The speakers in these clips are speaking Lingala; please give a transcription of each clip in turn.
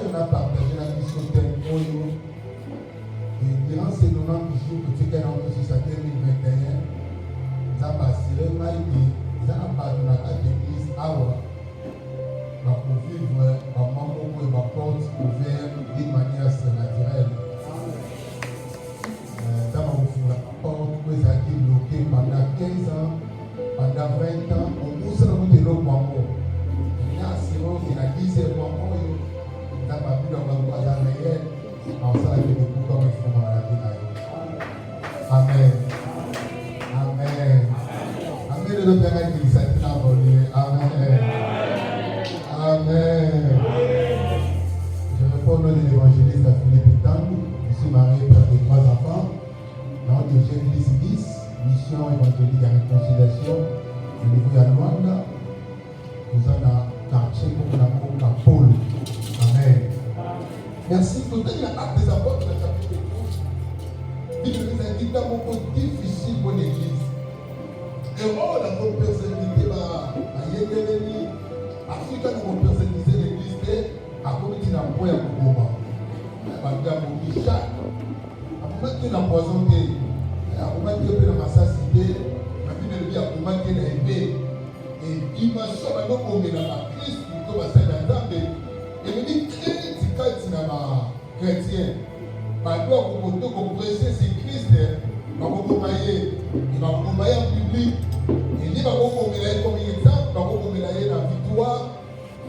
on a partagé la mission Tempoyo. Et durant ces 90 jours que tu es dans jusqu'à 2021, nous avons assuré que nous avons abandonné la église Awa pour vivre un moment où la porte ouverte d'une manière surnaturelle. Nous avons ouvert la porte où ça a été bloqué pendant 15 ans, pendant 20 ans. On nous a dit que nous avons assuré que la 10e mois, nous avons pu avoir la réelle. En ça, il y a beaucoup comme il faut dans la vie. Amen. Amen. Amen. Le Père qui s'est envolé. Amen. Amen. Je réponds au nom de l'évangéliste Philippe Tangu. Je suis marié, père de 3 enfants. Dans le Génésis 10, mission évangélique à réconciliation au niveau de Luanda. Nous avons un quartier pour la Paul. Amen. Merci. Tout est l'acte des apôtres, le chapitre 12. Il nous a dit que c'est difficile pour l'église. Et oh, la bonne personnalité, Afrique, la bonne personnalité de l'église, à commettre un point à Kouma. À Michel, à commettre un poison, à commettre un assassinat, à commettre un commettre un épée. Et il m'a dit que nous la Christ, nous sommes à Saint-Antoine. Et il me dit chrétien, par rapport au côté qu'on prêchait, c'est Christ, il va vous mailler en public, il va vous mailler comme exemple, il va vous mailler la victoire,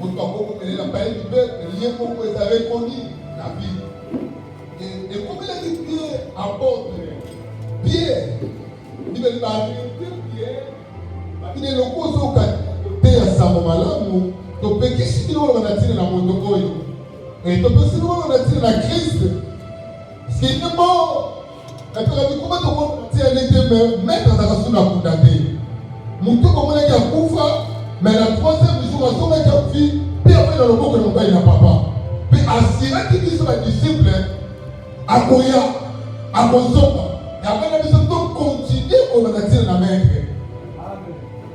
il va vous mailler la paix du peuple, rien pour que vous avez connu la vie. Et comme il a dit Pierre, apôtre, Pierre, il va dire Pierre, il est le cause au côté à Samomalamu, donc qui si nous on a tiré la moto. Et donc, si nous on a tiré la Christ, ce qui est mort, et puis comment on a tiré mettre dans la façon de la condamner. Moutou comme on a dit à Koufa, mais la 3e jour, on a dit à fille, puis après dans le mot que l'on paye à papa. Puis à Sira qui dit sur les disciples, à Koya, à Kozoba, et après la mission de continuer qu'on a tiré la main.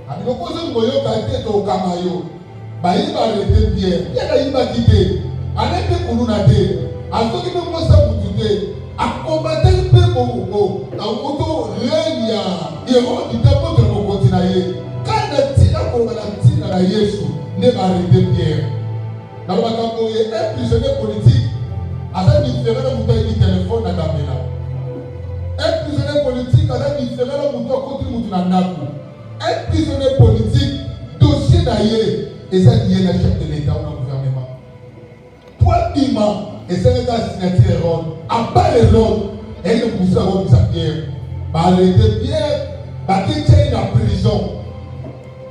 Avec le cause de Moyo qui a été au Kamayo, il va arrêter Pierre, il va quitter. Avec les Koulounate, à ceux qui me ça pour tout à combattre le peuple en moto, il y a héros du tableau de mon continent. Quand le tir pour la tir à la Yéchou, ne va arrêter Pierre. Dans le Macambo, il y a un prisonnier politique, à ça différent de bouteille du téléphone à Damena. Un prisonnier politique, à ça différent de bouteille contre Moutounanakou. Un prisonnier politique, dossier d'ailleurs, et ça qui est le chef de l'État ou le gouvernement. Et c'est le gars signature Rome. À part les Roms, et le poussé à Rome, Pierre. Arrêtez Pierre, qui tient la prison.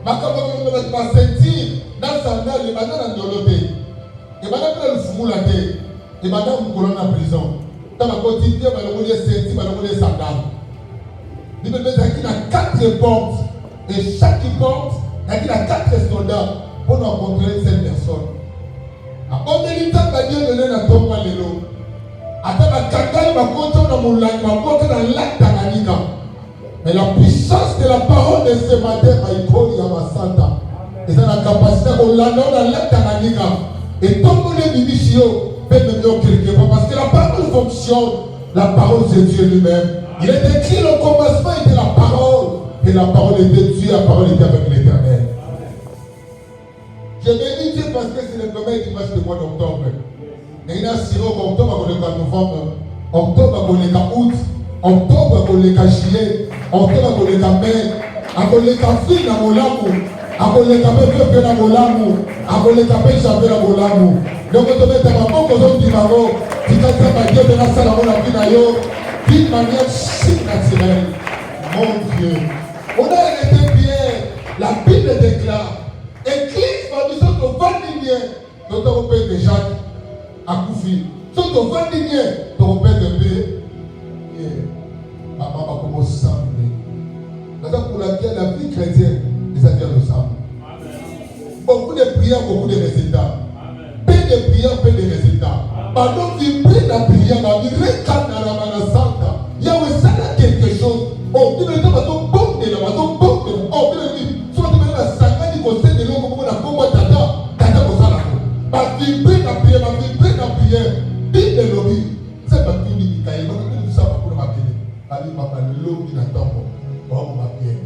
Ma sentir dans sa mère, il m'a donné un doloté. Il m'a donné le fou la tête. Il m'a donné une colonne en prison. Dans ma quotidien, il m'a donné sentir, il m'a donné sa dame. Il m'a donné 4 portes. Et chaque porte, il y a 4 soldats pour rencontrer cette personne. On est l'État qui a donné la tombe à l'élo. Attends, la cacaille m'a compté dans mon lac, m'a compté dans le lac Tanganyika. Mais la puissance de la parole de ce matin, Maïko Yamasanta, et ça la capacité qu'on l'a dans le lac Tanganyika. Et tout le monde est Bibichio, peut me dire quelque part, parce que la parole fonctionne. La parole, c'est Dieu lui-même. Il est écrit, le commencement était la parole. Et la parole était Dieu, la parole était avec l'Éternel. Je bénis Dieu parce que c'est le premier dimanche du mois d'octobre. Et il y a 6 mois, octobre, on est en novembre, octobre, on est en août, octobre, on est en juillet, octobre, on est en mai, on est en fin à Molamu, on est en peuple à Molamu, on est en peuple à Molamu. Donc, on te met à ma boque aux autres dimanches, qui t'a fait ma Dieu de la salle à Molamu, d'une manière surnaturelle. Mon Dieu. On a arrêté Pierre, la Bible déclare. Église, nous sommes au 20e, nous sommes au père de Jacques, à Koufi. Nous sommes au 20e, nous sommes au père de B. Maman va commencer à s'amener. C'est pour laquelle la vie chrétienne, ça vient de ça. Beaucoup de prières, beaucoup de résultats. Peu de prières, peu de résultats. Pendant qu'il prie la prière, il regarde dans la main santa. Il y a aussi quelque chose. Oh, tu me dis, tu vas tomber de la maison, oh, tu me dis, tu vas tomber dans la sangane du conseil de l'eau, comme on a comme tata, tata, comme ça là. Ma vie prie la prière, ma vie prie l'eau na ntongo on va bien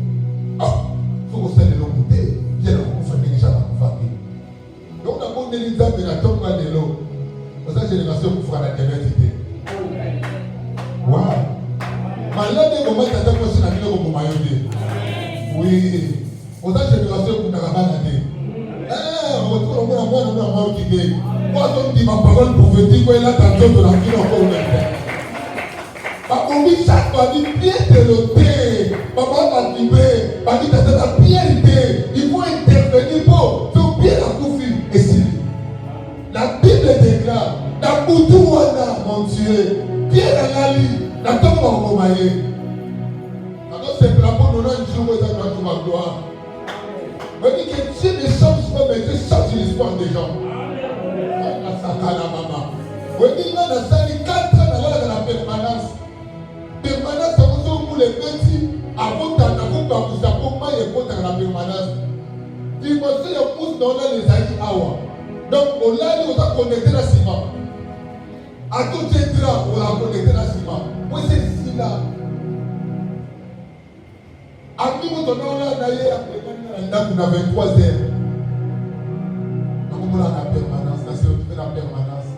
faut que ça le côté bien on fait déjà na kufaki donc na bonne nzambe na ntongo na lelo ça génération kufaka na diversité waouh malade comment tata ko sina bilo ko mayonde oui on a génération kutaka bana te on trouve on a moi na moi qui dit quoi on dit ma parole prophétique quoi là tantôt de la vie encore on est on dit chaque fois dit pied de l'autel papa va libérer va dire tata pierre il faut intervenir pour faire bien la coufi et si la Bible déclare dans Boutou wana mon Dieu pierre alali na tombe ko maye alors c'est pour nous donner un jour où ça doit ma gloire on dit que Dieu ne change pas mais Dieu change l'histoire des gens na sakala mama on dit là dans ça les 4 ans dans la permanence pour les petits avant d'avoir vous accompagner pour la permanence. Il faut que les pouces dans les aïe awa. Donc on l'a dit on a connecté la ciment. À tout endroit on a connecté la ciment. Moi c'est ici là. À qui vous donnez là d'ailleurs on a 23 heures. Donc on a la permanence, là c'est occupé la permanence.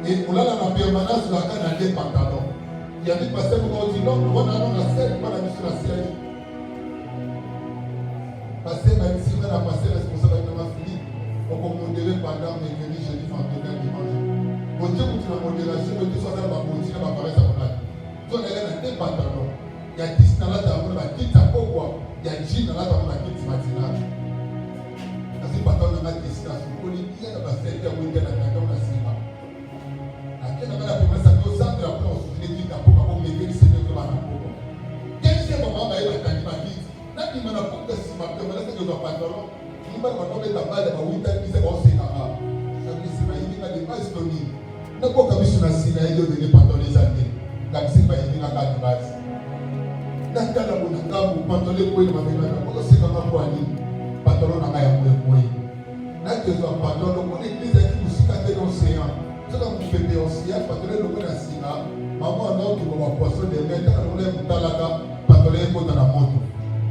Et on a la permanence là quand on a des pantalons. Il y a des pasteurs qui ont dit non, on a la scène, pas la mission à siège. Pasteur, même si on a passé responsable avec ma fille, on peut modérer pendant mercredi, jeudi, vendredi, dimanche. Mon Dieu, pour la modération, le Dieu soit dans ma boutique, ma paresse à mon âge. Toi, il y a des pantalons. Il y a 10 dans la table, il y a 10 à quoi. Il y a 10 dans la table, il y a 10 matinales. Parce que les pantalons dans la destination, on connaît bien la pasteur qui a monté la table, on a 6 mois. Laquelle avait la première salle, au centre, après on se fait des trucs à pour m'aider, c'est de la main. Quel est le moment où il va t'animer à qui? N'a pas de pour que si ma première salle, je dois pas d'or. Il va me tomber la balle, ma 8 ans, il s'est passé à moi. Ça veut dire qu'il y a des bases données. N'a pas comme si on a signé, il y a des pendant les années. La musique va y venir à la base. N'a pas de bon temps pour pantalon pour ma mère. Pourquoi c'est comme un poignet? Pantalon n'a pas de poignet. N'a que ce pantalon, on est l'église qui nous cite dans l'océan. Quand vous faites aussi, parce que le monde a signé, maman a dit que mon poisson de mer, quand on est dans la gare, parce que les dans la moto,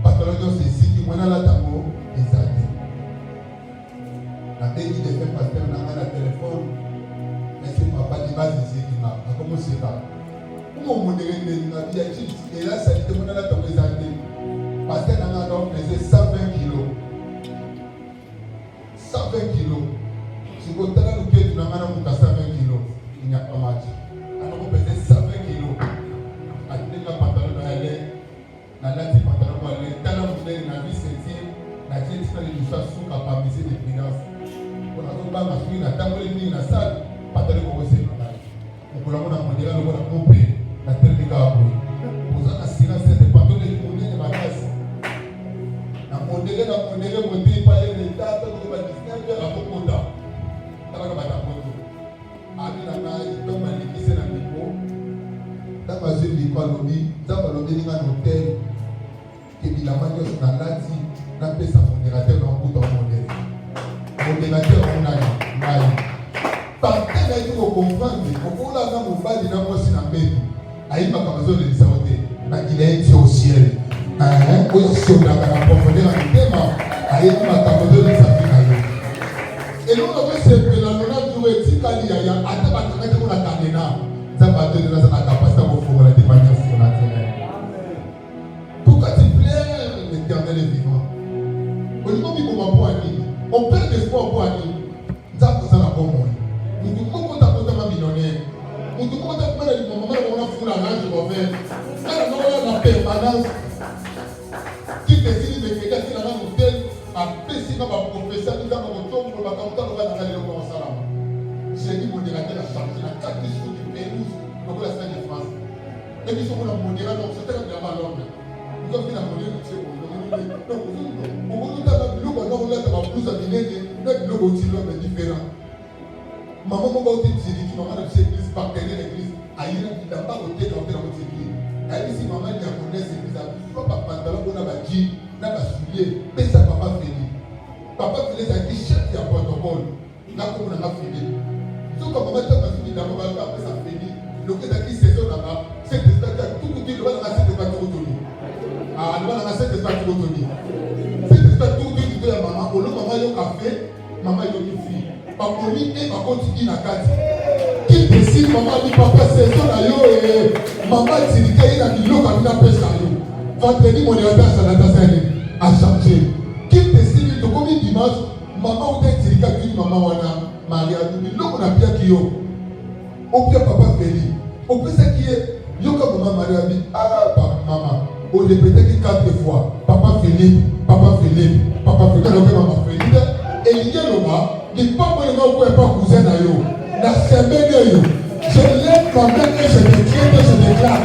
parce que c'est ici qui m'a la tamo, et ça dit. La télé de fait pasteur n'a pas de téléphone, mais c'est papa qui va ici qui m'a. Comment c'est ça? Comment modérer les navires et là, ça dit que mon la tamo, et ça dit. Parce que n'a donc pesé 120 kilos. 120 kilos. Si vous avez le pied, vous avez 120 kilos. Il n'y a pas match. Alors vous pesez 120 kilos. Avec le pantalon dans l'air, la lati pantalon dans l'air, dans la mouille, la vie sentir, la tête dans les douceurs sous capacité de finance. On a pas masculin, la table est la salle, pantalon pour vous dans l'air. On peut l'avoir dans le modèle, on va couper la tête de garou. Vous avez un silence de pantalon de monnaie de ma classe. La modèle, vous dites pas les dates, vous va distinguer la cocoda. Amina ngai donc malikise na miko taba zeli kwa lobi taba lobi ninga hotel ke bilama nyo na lati na pesa modérateur na mbuto modérateur on a ngai parce que il faut comprendre ko la na mobali na mosi na mbedu ayiba kama zo le saote na il est au ciel oyo sio na profondeur na tema ayiba kama zo le saote et nous on se fait la nona jouer tikali ya ata bataka ko na kanena za bato de la capacité pour faire la témoignage sur la terre. Pourquoi tu plais l'Éternel est vivant? On perd l'espoir pour aller. Ça ça la bonne. Nous comment ta compte ma millionnaire. Nous comment ta prendre le moment où on a fou la rage on va faire. Ça la permanence. Qui décide de faire qui la rage hôtel à pécer dans ma professeur nous avons retour pour la compta on va dans le comment ça là. J'ai dit modérateur a chargé la 4 jours du Pérou pour la semaine de France. Et ils sont pour la modérateur donc c'était la valeur. Nous avons fait la modérateur c'est bon. On nous a dit qu'on a plus à dîner, notre logo est différent. Maman m'a dit que c'est maman de l'église, partenaire de l'église, aïe, il n'a pas voté quand il a voté l'église. Elle dit si maman dit à connaître l'église, il faut pas pantalon, on a dit, on a soulier, mais ça papa fini. Papa fini, ça dit chef qui a protocole. Là, comme on a fini. Sauf que maman t'a fini, d'abord, après ça fini. Donc, il a dit saison là-bas, c'est que tout Alors, on a cette espèce de autonomie. Cette espèce de maman, au lieu de maman, il y a un café, maman, il y a une fille. Par contre, il y a un continue à 4. Qui décide, maman, dit papa, c'est ça, et maman, il dit qu'il y a un kilo qui a pêché à l'eau. Vendredi, mon héritage, ça a changé. Qui décide, de combien dimanche, maman, ou t'es dit qu'il maman, on a Maria, l'eau, on a bien qui yo. Au pire, papa, Félix. Au pire, c'est qui est, yo, comme maman, Maria, dit, ah, papa, maman. On répétait 4 fois. Papa Philippe, Papa Philippe, Papa Philippe. Maman Philippe. Et il y a le mois, il pas moi le pas cousin à yo. La semaine yo. Je lève ma main et je déclare.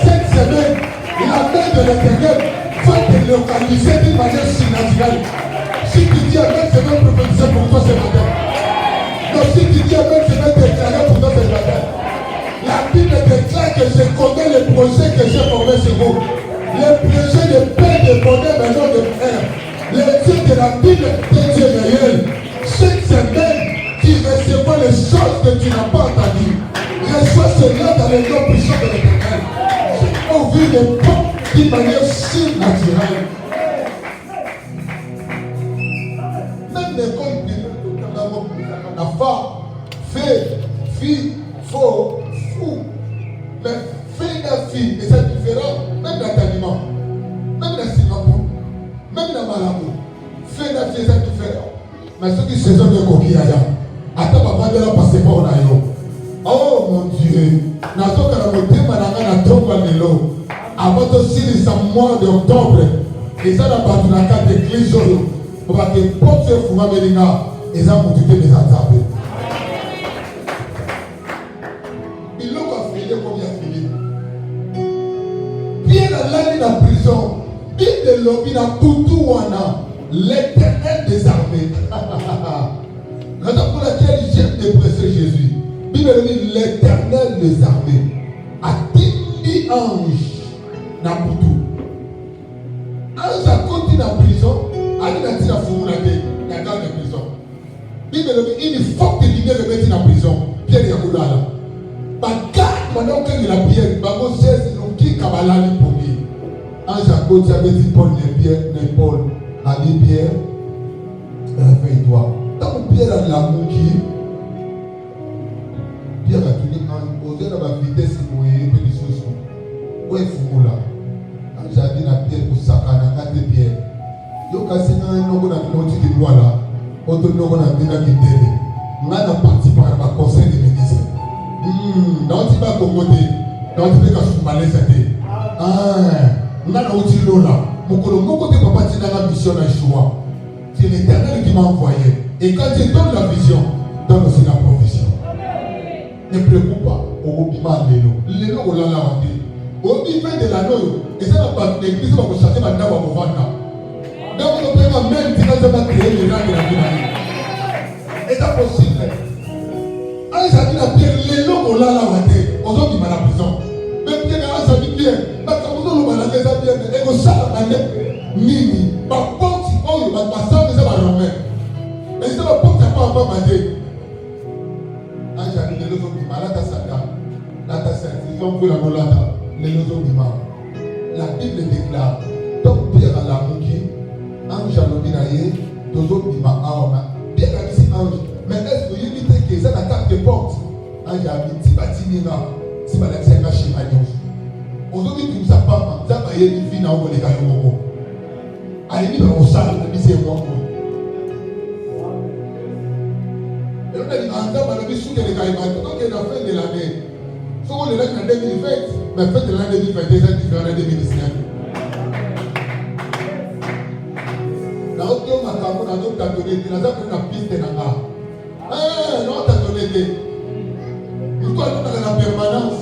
Cette semaine, la main de l'Éternel va te localiser d'une manière surnaturelle. Si tu dis Amen, c'est même prophétisé pour toi ce matin. Donc si tu dis Amen, c'est même déclaré pour toi ce matin. La Bible déclare que je connais les projets que j'ai formés sur vous. Les projets de paix, de bonheur, mais non de frère. Les dieux de la Bible, des dieux réels. Chaque semaine, tu recevras les choses que tu n'as pas entendues. Reçois cela dans les noms puissants de l'Éternel. Ouvrir les portes d'une manière surnaturelle. Même l'école privée, la femme, fait, fille, faux, fou. Mais fille et fille, et c'est différent, même dans l'aliment, même dans Singapour, même dans Malabo. Fille et fille, c'est différent. Mais ceux qui se sont de coquillage, attends, papa, de la passer par là. Oh mon Dieu, nazo kana motema nanga na tomba lelo. Avant aussi le mois d'octobre, et ça n'a pas de la carte d'église oyo. Pour que porte fuma belinga, et ça pour tuer les attaques. Il l'a fait comme il a fini. Bien à l'année de prison, bien de lobby dans tout wana, l'Éternel des armées. Raison pour laquelle j'aime dépresser Jésus. Bible dit l'Éternel des armées a dit ange na butu. Ange a continué en prison, a dit na tina fumula de la garde de prison. Bible dit il faut que tu le mettes en prison. Pierre Yakoulala. Bagarre maintenant que la pierre, babo 16 qui kabalali pour lui. Ange a continué avec dit Paul Paul a dit Pierre, réveille-toi. Tant que Pierre a la mouki. Pierre a tenu en osé dans ma vitesse pour y aller des choses. Où est Fumula? Quand j'ai dit à Pierre pour Sakana, quand tu Pierre, yo cassé un nom dans le petit qui doit là, autre nom dans le petit qui délai. On a parti par le conseil des ministres. Dans le petit pas commodé, dans le petit pas soumalé, c'était. On a outil là. Mon côté papa, tu as la mission à Yeshua. C'est l'Éternel qui m'a envoyé. Et quand tu donnes la vision, donne aussi la provision. Ne préoccupe pas, au bima lelo. Lelo on l'a lavandi. Au niveau de l'anneau, et ça n'a pas l'église va vous chercher maintenant à vous vendre. Donc on peut même dire que ça va créer les gens de la vie. Et c'est possible. Allez, ça dit la pierre, lelo on l'a lavandi. On s'en dit mal à la prison. Même bien quand ça dit bien, parce que vous avez malade ça bien, et vous savez la mini. Par contre, on va passer ça va romain. Mais ça va pas pas demander. Ange les lozo bima lata sada lata certification pour la molata les lozo bima. La Bible déclare donc Pierre à la mouki ange à l'obinaye dozo bima aoma. Pierre a dit ange mais est-ce que vous évitez que ça la carte de porte ange a dit si batimina si balaki anga shima nyos aujourd'hui tout ça pas ça va y être une vie na ngo les gars yoko allez bien au sale de c'est moi. Et on a dit, on a dit, donc il a fait de l'année. Si on est là en 2020, mais fait de l'année 2021, c'est différent de 2019. Dans le cas où on a donné, on a piste de la non, on a donné. Nous, on a la permanence.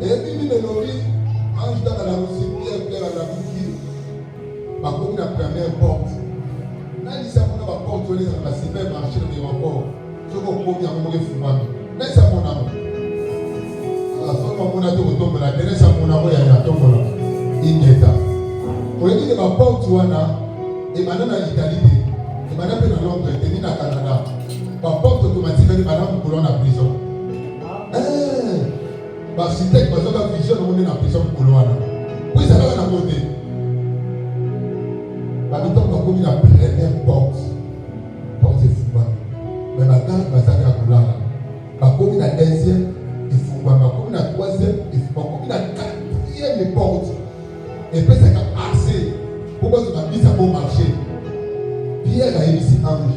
Et puis, le lobby, ange dans la musique, Pierre à la musique, par contre, la première porte. Là, il s'est mon porte, on est dans la cyber marché de l'aéroport. Je vais vous dire comment il faut moi. Mais c'est mon amour. La fois où on a tout retombé, la dernière fois où on a envoyé à la tombe là, il y a. Pour dire que ma porte, tu as, et maintenant en Italie, et maintenant en Londres, et ni au Canada, ma porte automatique, et maintenant pour la prison. L'architecte, parce que la vision, on est en prison pour l'ouana. puis ça va dans côté. La mi-temps comme la première porte de Fouba. Mais maintenant, il va s'arrêter à Koulala. Comme la deuxième, il faut voir. Comme la troisième, il faut voir. Comme la quatrième porte. Et puis ça a assez. Pourquoi ça va bien ça pour marcher? Pierre a ici ange.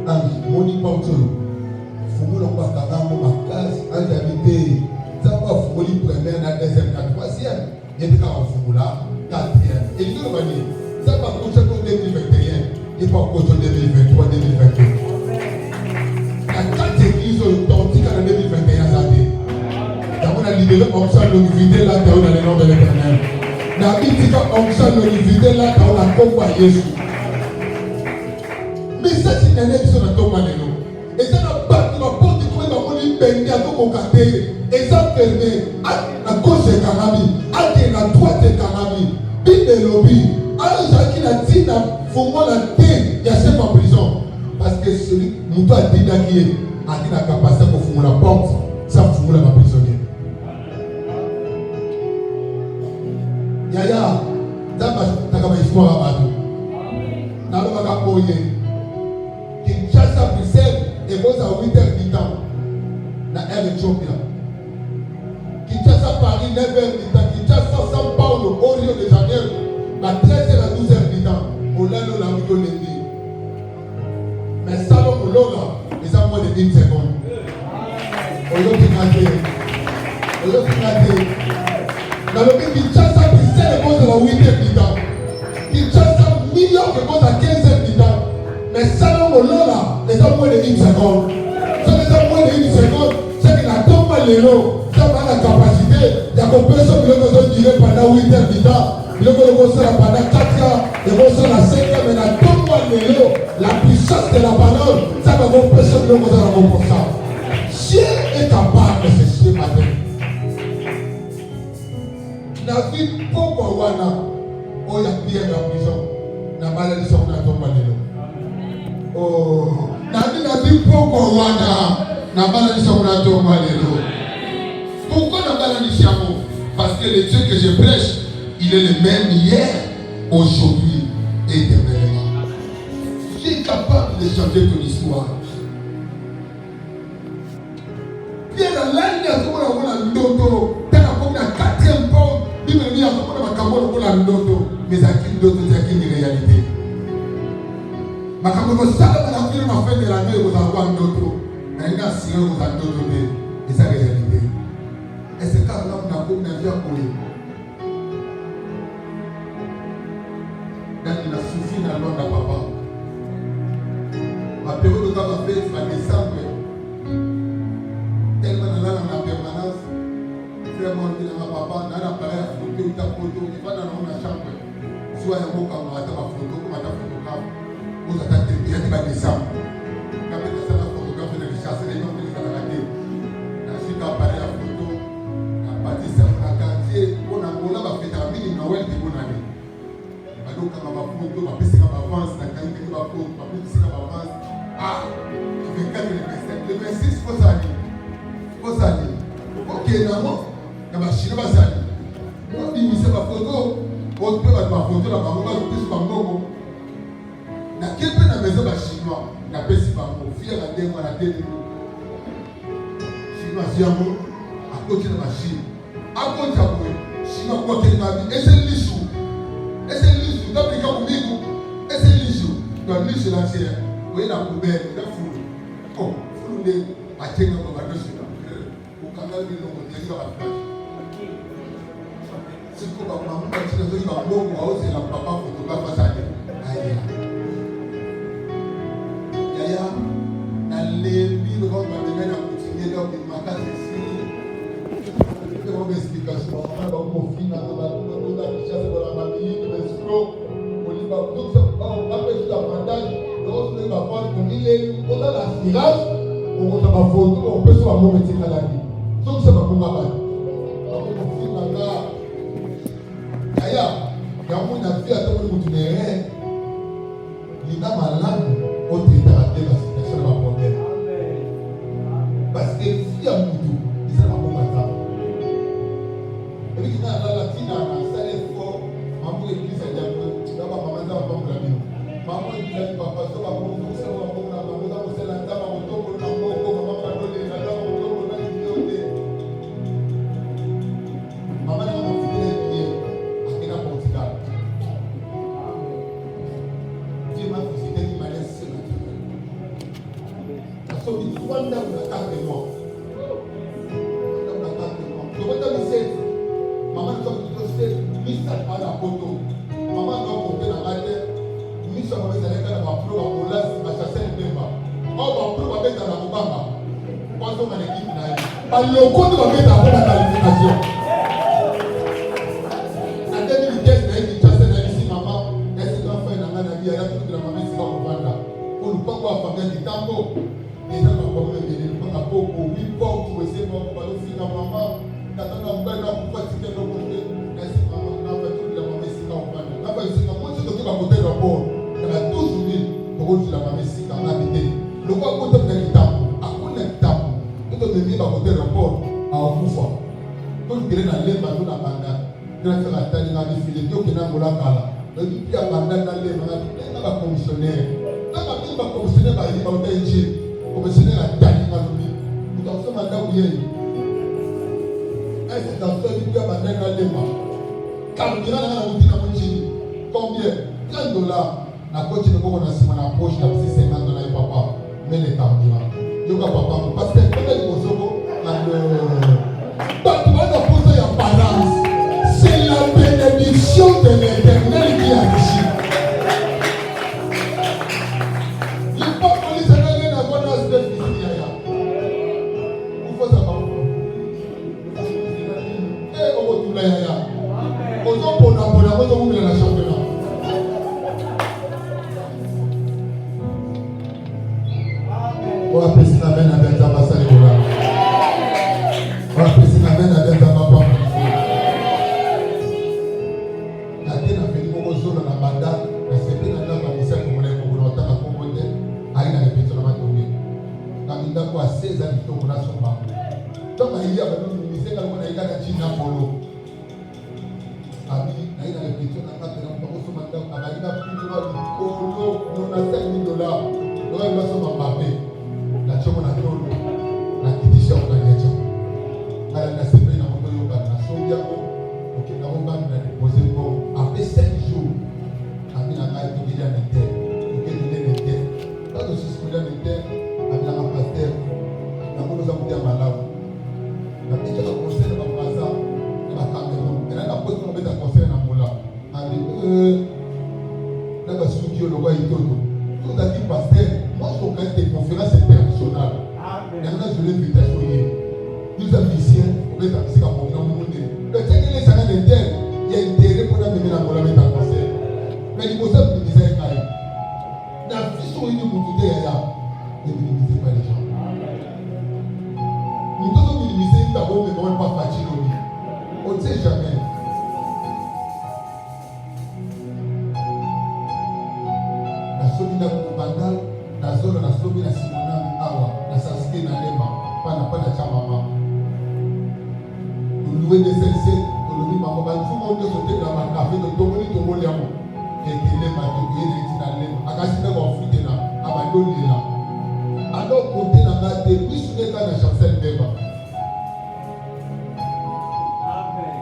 Ange, moni porte. Fumu le quoi t'as dans ma case. Ange habité. Ça va fouler première, la deuxième, la troisième. Et puis quand on fout là, quatrième. Et nous le voyons. Ça va continuer pour 2021. Et pas continuer 2023, 2022. La quatre églises authentiques en 2021, ça dit. On a libéré onction l'unité là dans le nom de l'Éternel. La Bible dit onction l'unité là dans la combat Jésus. Mais ça c'est une année qui sont dans ton manéno. Et ça n'a pas de porte de trouver dans mon lit béni à tout mon quartier. Et ça permet à gauche de Karami, à la droite de Karami, Bible de lobby, à Jacques qui a dit faut moi la terre, il y a chef en prison. Parce que celui qui a dit a dit la capacité pour fouiller la porte, ça fouiller la prisonnier. Yaya, ça va t'avoir histoire à Badou. N'a pas qu'à poyer. Kinshasa Bruxelles et vous à 8h du temps. Na Air Ethiopia. Kinshasa Paris 9h du temps. Kinshasa São Paulo au Rio de Janeiro. Na 13h à 12h du temps. Au Lalo la Miko Lendi. Mais Salon au Lola, ils ont moins de 1 seconde. Oyo Tinate. Oyo Tinate. Dans le pays Kinshasa Bruxelles et vous à la 8h du temps. Kinshasa New York et vous à 15h du temps. Mais Salon au Lola, ils ont moins de 1 seconde. Ça les a moins de 1 seconde. C'est que la tombe à l'élo, ça va la capacité. Il y a des personnes qui ont duré pendant 8 heures du temps. Il y a des personnes pendant 4 heures. Il y a des personnes à 5 heures. Mais la tombe à l'élo, la puissance de la parole, ça va des personnes qui ont duré pour ça. Dieu est capable de se chier matin. La vie pour Wana, oh, il y a bien dans la prison. La maladie sur la tombe à l'élo. Oh, la vie pour Wana. Pourquoi n'a pas la mission? Parce que le Dieu que je prêche, il est le même hier, aujourd'hui et éternellement. Tu es capable de changer ton histoire. Pierre a l'année à ce moment-là, ndoto. T'as la 4e porte. Il me dit à ce moment-là, ndoto. Mais à qui ndoto, c'est une réalité. Ma camarade, ça la vie m'a fait de la nuit, vous avez ndoto. Mais là, si vous avez donné, et ça réalité. Et c'est quand on a beaucoup de vie à courir. Là, il a souffert dans le nom de papa. Ma période de temps a fait, c'est en décembre. Tellement là, dans la permanence, vraiment, il a papa, dans l'appareil à photo, il a photo, il va dans la chambre. Soit un mot comme on a ta photo, comme on a ta photographe. Vous attendez, il y a des décembre. Quand il y a la photographe, il a chassé les gens qui sont dans la tête. Ensuite, appareil à photo, la partie simple, la quartier, on a fait un mini Noël de bonne année. Donc, quand on va photo, on va passer comme avance, la qualité de la photo, on va passer comme avance. Ah, le 24 et le 25. Le 26, il faut s'allier. Il faut s'allier. Ok, non, il va chier, il va s'allier. On dit, mais c'est ma photo. On peut mettre ma photo là-bas, on va plus par mon. Na kepe na maison ba chinois na pesi bango fier à dengo na télé chinois siamo a côté de machine a côté à boy chinois quoi que ma vie et c'est lissou dans les cas où et c'est lissou dans lissou là c'est oui la poubelle la foule oh foule de a tenga ko ba dosi au canal de l'eau de la plage c'est quoi ba maman ba tina zo ba bongo au c'est la papa photographe ça aïe les livres vont m'amener à continuer leur démarquage ici. Je vais vous explication. On va vous finir dans la route, la richesse de la famille, de l'escroc. On y va tout ça. On va faire l'avantage. Lorsque va voir qu'on est on a la tirage, on va faire photo, on peut se faire mon métier à la vie. Donc ça va pour ma part. On va finir dans la. Yaya, il y a mon avis à tout le monde qui n'est il n'a malade au traité de la situation de ma problème. Parce que si il y a beaucoup, il sera pas bon matin. Et puis, il y a le compte va mettre à la qualification. En 2015, il y a une maman, est-ce que l'enfant est dans la vie, elle a tout de la maman, c'est pas pour vendre. Pour ne pas voir famille du tambour. Et ça va pas me dire, pas à beaucoup, 8 portes, pour essayer de voir si la maman, quand on a un bain, on peut tirer le côté. Est-ce que maman, on a fait tout de la maman, c'est pas pour vendre. Là, c'est comme moi, je te dis à côté de la porte. Il y a toujours dit, pour que la maman, c'est quand même habité. Le roi, côté de l'étape, à côté de l'étape, tout le monde à côté de la porte, à Okufa. Tout le monde a l'air à tout la bande. Grâce à la taille, il a défilé, tout le monde a volé à Kala. Le dit, il y a bande dans l'air, il y a un commissionnaire. Là, il va commissionner, il va y avoir un gilles. Commissionnaire a taille dans le lit. Nous avons fait madame Ouye. Est-ce que dans ce lit, il y a bande dans l'air? Carburant dans la routine à mon gilles. Combien? $30. La coach ne peut pas se mettre en poche, il y a $50 papa. Mais les carburants. Il y a papa. Parce que quand il y a au Zogo, tu vas te poser en balance. C'est la bénédiction de l'Éternel qui agit. Il faut que les Sénégalais n'aient pas d'aspect ici. Il faut savoir. Et on va tout là. On va pour la championnat. On va passer la main avec la masse à l'école. On va passer la main avec la masse. La terre a fait une zone dans la banda. La CP n'a pas mis ça comme on est pour longtemps à compoter. Aïe, la répétition n'a pas tombé. La minda quoi 16 ans, il faut qu'on a son banc. Donc, il y a une ministère qui a été à China pour l'eau. Aïe, la répétition n'a pas tombé. On a plus de $5 000. On a son papé. La choma na tolo na kitisha ukanyacha ala na sepe na moto yoka na sombia ko okenda ko bana na déposer ko après 5 jours amina ngai to dia na terre okende na terre pas de souci na terre amina ka pasteur na ko za mutia malamu na kicha ko conseil na pasa na Cameroun na ka poste ko beta conseil na mola ami na ba studio lo kwa itoto tout à dit pasteur. Moi, je suis des conférences internationales. Maintenant, je l'ai vu t'assoyer. Nous avons ici, on va t'appeler comme on a monté. Le tien qui est ça dans les terres, il y a une terre pour la mener à la mettre en concert. Mais il faut ça que disait Kaï. Dans la vie sur une bouteille, il y a ne minimisez pas les gens. Nous devons minimiser d'abord, mais on ne pas fatiguer. On ne sait jamais. La solidarité banale. Na zolo na sobi na simonami awa na sasike na lema pana cha mama louer des CC olobi mama ba tout monde se te na ma café de tomoni tomoli amo ekele ma to yene tina lema akasi na ba fute na abandoni la alors côté na ba te puis sur na chancel beba amen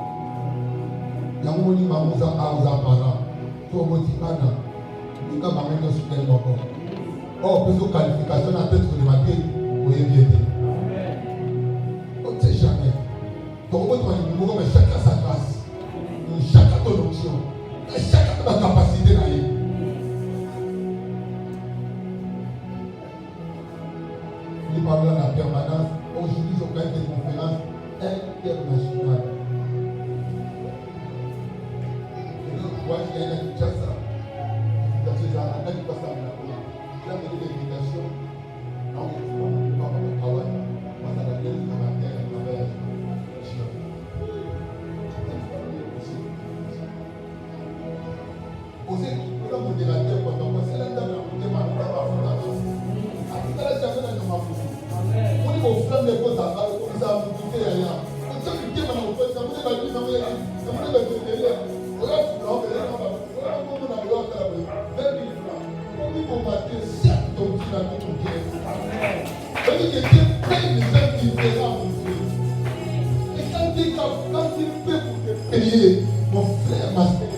yango ni mamuza auza para to motikana ika bamendo sur le moko. Oh, plus de qualification à tête sur le matin, vous voyez bien. On ne sait jamais. Donc, on va dire, mais chacun sa grâce, chacun ton option, chacun ta capacité d'aller. Nous parlons de la permanence. Aujourd'hui, je fais des conférences internationales. Et donc, je vois qu'il y a une Kinshasa. Dans ce genre, on a dit pas ça. Là, il y a des invitations. Non, on ne peut pas me travailler. Moi, ça va bien le commentaire et ma mère. Vous êtes le modérateur, c'est la dame qui m'a dit à tout à l'heure, j'avais dans ma photo. On dit aux femmes les causes à comme ça, vous doutez rien. On dit que Dieu m'a offert, ça vous est pas dit, ça vous est dit. Ça vous est pas dit. On a fait on a fait on matin, certes, ton Dieu a tout bien. C'est-à-dire que Dieu paye les gens différents, mon Dieu. Et quand il paie pour te payer, mon frère, ma soeur,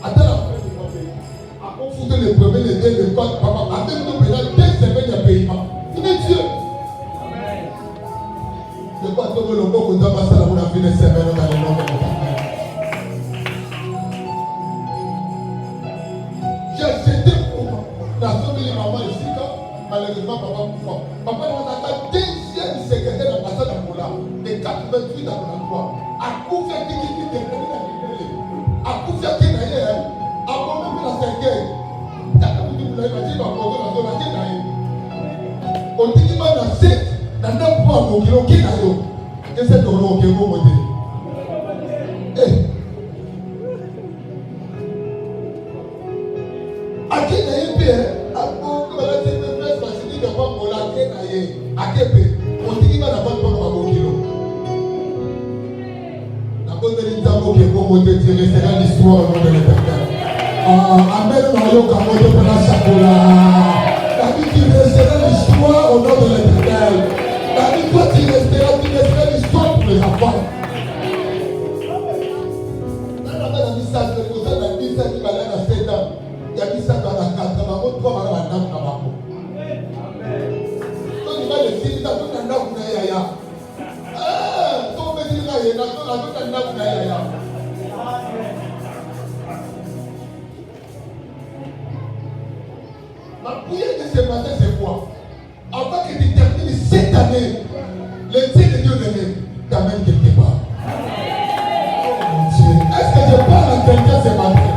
attends la fin de mon pays. À confondre les premiers, les deux, les quatre, papa, à même nos pénales, dès semaines de paiement. Il est Dieu. C'est pas tout le monde qui doit passer la bonne fin de semaine dans les noms de mon papa. Maman ici, malheureusement, papa Papa est deuxième secrétaire d'ambassade à Moula. mokilo qui n'a yo. Et c'est ton nom qui est bon modèle. À qui n'a eu bien? À quoi que la tête de presse parce qu'il n'y a pas mon laquais n'a eu. À quel pays? On dit qu'il va n'avoir pas mon mokilo. La bonne de l'Intambo qui est bon modèle, tu resteras l'histoire au nom de l'Éternel. Amen, Mario Kamoto Pena Sakola. David, tu resteras l'histoire au nom de l'Éternel. David, toi, tu resteras l'histoire pour les enfants. Dans la message, le cousin a dit ça qui va aller à 7 ans. Il y a dit ça dans la 4 ans. On doit aller à la dame Kamako. Donc, il va le dire, il a tout un dame Nayaya. Ton petit gars, il a tout un dame Nayaya. La prière de ce matin, c'est quoi? Avant que tu termines cette année, le Dieu de Dieu t'amène quelque part. Oh mon Dieu. Est-ce que je parle à quelqu'un ce matin?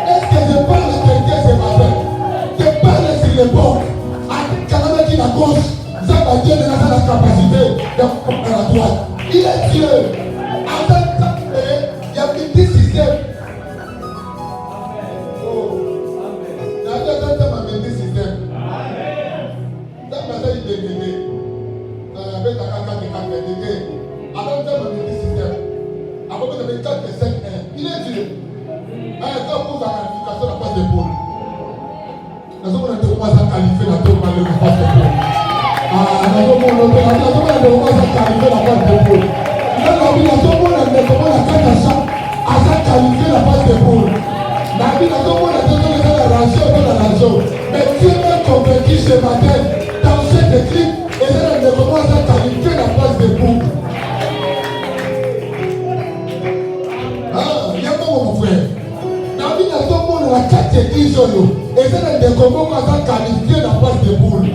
Est-ce que je parle à quelqu'un ce matin? Je parle sur les bords. À Canada qui la gauche, ça va Dieu dans la capacité de prendre à la droite. Il est Dieu. Attends, il y a un petit système. Il est Dieu. Quand vous avez la qualification de la passe d'épaule, nous avons commencé à qualifier la passe d'épaule. Nous avons commencé à qualifier la passe d'épaule. Nous avons qualifié la passe d'épaule. Mais Dieu m'a convaincu ce matin dans cette équipe et nous commençons à qualifier la passe d'épaule. Mon frère, David a tout le monde la 4 églises et c'est des combats qui ont qualifié la passe de boule.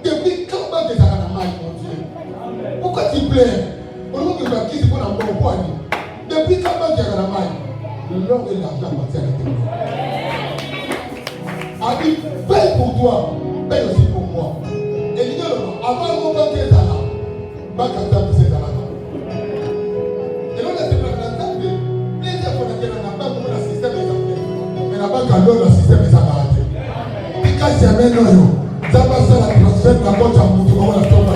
Depuis quand va des aranamaïs, mon Dieu? Pourquoi tu pleures? Depuis quand va des aranamaïs? L'or et l'argent appartiennent à l'Éternel. A dit, paye pour toi, paye aussi pour moi. Et il dit, avant mon banquier est là, banquier c'est là. Et là, c'est la table. Les gens qui ont pas comme le système est appelé. Mais la banque a l'eau, le système est apparaît. Et quand c'est un ménage, ça va faire la transfert de la côte à Moutou, comment la tombe.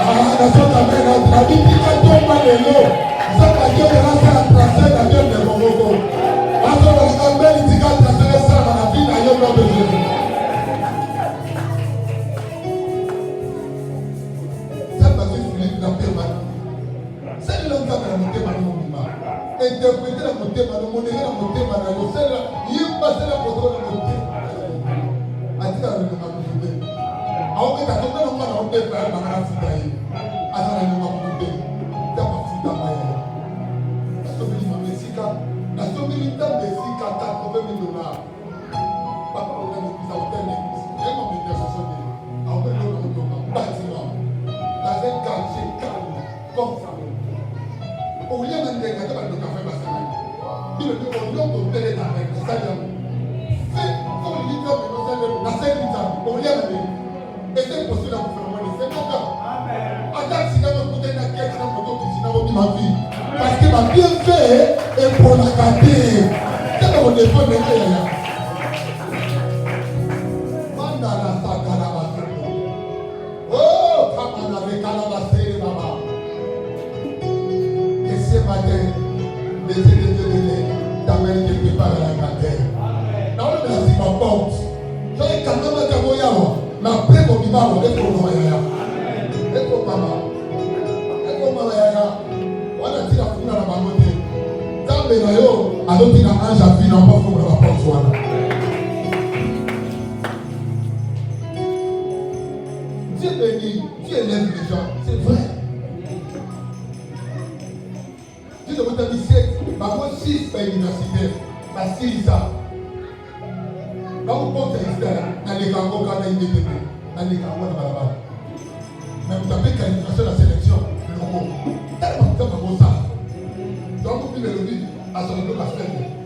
Ah, la tombe à ménage, la vie qui va tomber de l'eau. Ça va dire que là, c'est la transfert de la vie de Momoko. Parce que la belle, il dit qu'elle transfère ça dans la vie d'ailleurs de Jésus. Ça va se finir dans la permanence. C'est l'homme qui a monté par le mouvement. Interpréter la montée par le modérer la montée par le montée. Il est passé la photo de la montée. Ati la nuna kutude. Awo ke tato na numa na ote pa na na futa yi. Ati la nuna kutude. Ta pa futa ma ya. Na so bili mamesika, na so bili ta mesika ta $1 million. Pa pa na ni pisa hotel ni. E ma me de so de. Awo ke no no no bâtiment. Dans un quartier calme comme ça. Au lieu de dire que tu vas le café bassin. Il le dit au lieu de télé dans le stadium. Parce que ma bien fait est pour la garder. C'est pour le bon de oh, t'amènes quelque part dans la grandeur. Non, mais c'est ma porte. J'ai quand même un camoyawa. Ma pré mon bimaro, et pour moi, et pour maman. Et pour maman, on a dit la foule à la mamoté. Dans les rayons, à l'autre, il a un javi, n'a pas pour la porte. Dieu bénit, Dieu élève les gens, c'est vrai. Dieu te dit, c'est ma voix 6 par l'université, ma 6 ans. Quand vous comptez ici, dans les grands quand on a une DTP, dans les grands là-bas. Mais vous avez qualification de la sélection, le mot. Tellement de temps, ça. Donc, vous pouvez le dire à son niveau, la semaine.